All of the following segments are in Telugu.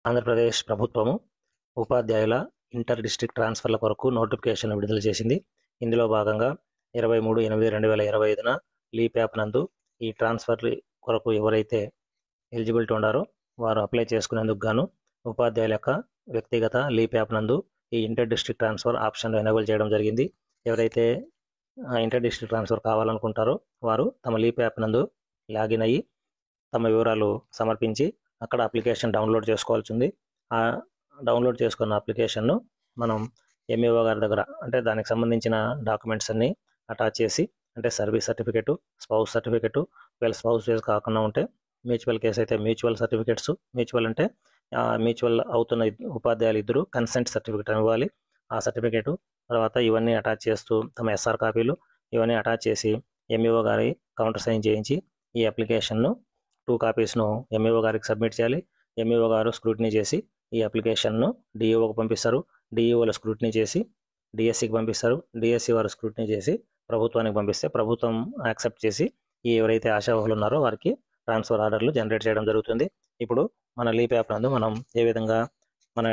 ఆంధ్రప్రదేశ్ ప్రభుత్వము ఉపాధ్యాయుల ఇంటర్ డిస్ట్రిక్ట్ ట్రాన్స్ఫర్ల కొరకు నోటిఫికేషన్ విడుదల చేసింది. ఇందులో భాగంగా 23/8/2025న లీప్ యాప్ నందు ఈ ట్రాన్స్ఫర్ కొరకు ఎవరైతే ఎలిజిబిలిటీ ఉండారో వారు అప్లై చేసుకునేందుకు గాను ఉపాధ్యాయుల యొక్క వ్యక్తిగత లీప్ యాప్ నందు ఈ inter district transfer option enable చేయడం జరిగింది. ఎవరైతే ఇంటర్ డిస్ట్రిక్ట్ ట్రాన్స్ఫర్ కావాలనుకుంటారో వారు తమ లీప్ యాప్ నందు లాగిన్ అయ్యి తమ వివరాలు సమర్పించి అక్కడ అప్లికేషన్ డౌన్లోడ్ చేసుకోవాల్సి ఉంది. ఆ డౌన్లోడ్ చేసుకున్న అప్లికేషన్ను మనం ఎంఈఓ గారి దగ్గర అంటే దానికి సంబంధించిన డాక్యుమెంట్స్ అన్నీ అటాచ్ చేసి అంటే సర్వీస్ సర్టిఫికెటు, స్పౌస్ సర్టిఫికెటు, ఒకవేళ స్పౌస్ కేసు కాకుండా ఉంటే మ్యూచువల్ కేసు అయితే మ్యూచువల్ సర్టిఫికెట్స్, మ్యూచువల్ అంటే మ్యూచువల్ అవుతున్న ఉపాధ్యాయులు ఇద్దరు కన్సెంట్ సర్టిఫికెట్ ఇవ్వాలి. ఆ సర్టిఫికెటు తర్వాత ఇవన్నీ అటాచ్ చేస్తూ తమ ఎస్ఆర్ కాపీలు ఇవన్నీ అటాచ్ చేసి ఎంఈఓ గారి కౌంటర్ సైన్ చేయించి ఈ అప్లికేషన్ను 2 కాపీస్ను ఎంఈఓ గారికి సబ్మిట్ చేయాలి. ఎంఈఓ గారు స్క్రూటినీ చేసి ఈ అప్లికేషన్ను డిఈఓకి పంపిస్తారు. డిఈఓలు స్క్రూటినీ చేసి డిఎస్సికి పంపిస్తారు. డిఎస్సి వారు స్క్రూటినీ చేసి ప్రభుత్వానికి పంపిస్తే ప్రభుత్వం యాక్సెప్ట్ చేసి ఎవరైతే ఆశావహులు ఉన్నారో వారికి ట్రాన్స్ఫర్ ఆర్డర్లు జనరేట్ చేయడం జరుగుతుంది. ఇప్పుడు మన లీప్ యాప్ నందు మనం ఏ విధంగా మన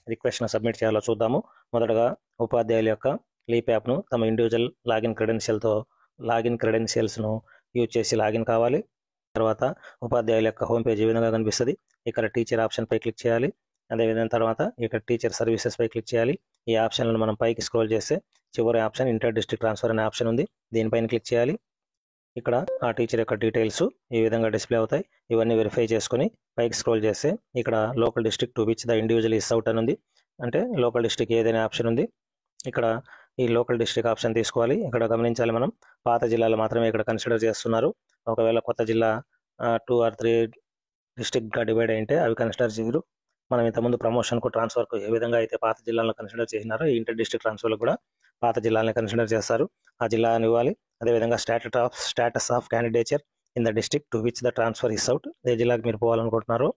రిక్వెస్ట్ను సబ్మిట్ చేయాలో చూద్దాము. మొదటగా ఉపాధ్యాయుల యొక్క లీప్ యాప్ను తమ ఇండివిజువల్ లాగిన్ క్రెడెన్షియల్స్ను యూజ్ చేసి లాగిన్ కావాలి. తర్వాత ఉపాధ్యాయుల యొక్క హోమ్ పేజ్ ఈ విధంగా కనిపిస్తుంది. ఇక్కడ టీచర్ ఆప్షన్పై క్లిక్ చేయాలి. అదేవిధంగా తర్వాత ఇక్కడ టీచర్ సర్వీసెస్ పై క్లిక్ చేయాలి. ఈ ఆప్షన్లను మనం పైకి స్క్రోల్ చేస్తే చివరి ఆప్షన్ ఇంటర్ డిస్ట్రిక్ట్ ట్రాన్స్ఫర్ అనే ఆప్షన్ ఉంది. దీనిపైన క్లిక్ చేయాలి. ఇక్కడ ఆ టీచర్ యొక్క డీటెయిల్స్ ఈ విధంగా డిస్ప్లే అవుతాయి. ఇవన్నీ వెరిఫై చేసుకుని పైకి స్క్రోల్ చేస్తే ఇక్కడ local district to which the individual is out అని ఉంది. అంటే లోకల్ డిస్ట్రిక్ట్ ఏదైనా ఆప్షన్ ఉంది. ఇక్కడ ఈ లోకల్ డిస్ట్రిక్ట్ ఆప్షన్ తీసుకోవాలి. ఇక్కడ గమనించాలి, మనం పాత జిల్లాలు మాత్రమే ఇక్కడ కన్సిడర్ చేస్తున్నారు. ఒకవేళ కొత్త జిల్లా 2 or 3 డిస్ట్రిక్ట్గా డివైడ్ అయింటే అవి కన్సిడర్ చేయరు. మనం ఇంతకుముందు ప్రమోషన్కు ట్రాన్స్ఫర్కు ఏ విధంగా అయితే పాత జిల్లాలను కన్సిడర్ చేసినారో ఈ ఇంటర్ డిస్ట్రిక్ట్ ట్రాన్స్ఫర్లు కూడా పాత జిల్లాలని కన్సిడర్ చేస్తారు. ఆ జిల్లాని ఇవ్వాలి. అదేవిధంగా status of candidature in the district to which the transfer is out. ఏ జిల్లాకి మీరు పోవాలనుకుంటున్నారు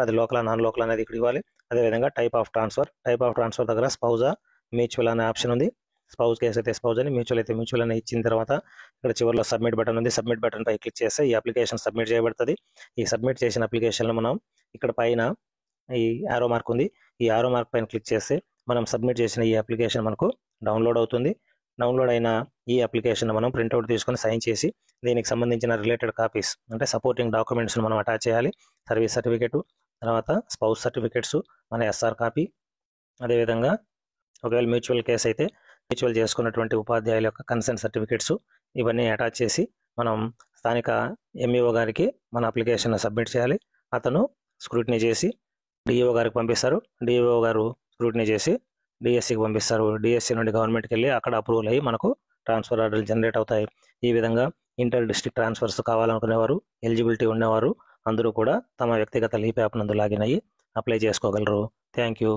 అది లోకల్ నాన్ లోకల్ అనేది ఇక్కడ ఇవ్వాలి. అదేవిధంగా టైప్ ఆఫ్ ట్రాన్స్ఫర్ దగ్గర స్పౌజా మ్యూచువల్ అనే ఆప్షన్ ఉంది. స్పౌస్ కేసు అయితే స్పౌజ్ అని, మ్యూచువల్ అయితే మ్యూచువల్ అని ఇచ్చిన తర్వాత ఇక్కడ చివరిలో సబ్మిట్ బటన్ ఉంది. సబ్మిట్ బటన్ పై క్లిక్ చేస్తే ఈ అప్లికేషన్ సబ్మిట్ చేయబడుతుంది. ఈ సబ్మిట్ చేసిన అప్లికేషన్లో మనం ఇక్కడ పైన ఈ యారో మార్క్ ఉంది. ఈ యారో మార్క్ పైన క్లిక్ చేస్తే మనం సబ్మిట్ చేసిన ఈ అప్లికేషన్ మనకు డౌన్లోడ్ అవుతుంది. డౌన్లోడ్ అయిన ఈ అప్లికేషన్ మనం ప్రింట్అవుట్ తీసుకొని సైన్ చేసి దీనికి సంబంధించిన రిలేటెడ్ కాపీస్ అంటే సపోర్టింగ్ డాక్యుమెంట్స్ను మనం అటాచ్ చేయాలి. సర్వీస్ సర్టిఫికెట్, తర్వాత స్పౌస్ సర్టిఫికెట్స్, మన ఎస్ఆర్ కాపీ, అదేవిధంగా ఒకవేళ మ్యూచువల్ కేసు అయితే మ్యూచువల్ చేసుకున్నటువంటి ఉపాధ్యాయుల యొక్క కన్సెంట్ సర్టిఫికెట్స్ ఇవన్నీ అటాచ్ చేసి మనం స్థానిక ఎంఈఓ గారికి మన అప్లికేషన్ సబ్మిట్ చేయాలి. అతను స్క్రూటినీ చేసి డిఈఓ గారికి పంపిస్తారు. డిఈఓ గారు స్క్రూటినీ చేసి డిఎస్సికి పంపిస్తారు. డిఎస్సి నుండి గవర్నమెంట్కి వెళ్ళి అక్కడ అప్రూవల్ అయ్యి మనకు ట్రాన్స్ఫర్ ఆర్డర్లు జనరేట్ అవుతాయి. ఈ విధంగా ఇంటర్ డిస్ట్రిక్ట్ ట్రాన్స్ఫర్స్ కావాలనుకునేవారు, ఎలిజిబిలిటీ ఉన్నవారు అందరూ కూడా తమ వ్యక్తిగత లీప్ యాప్ నందు లాగిన్ అయ్యి అప్లై చేసుకోగలరు. Thank you.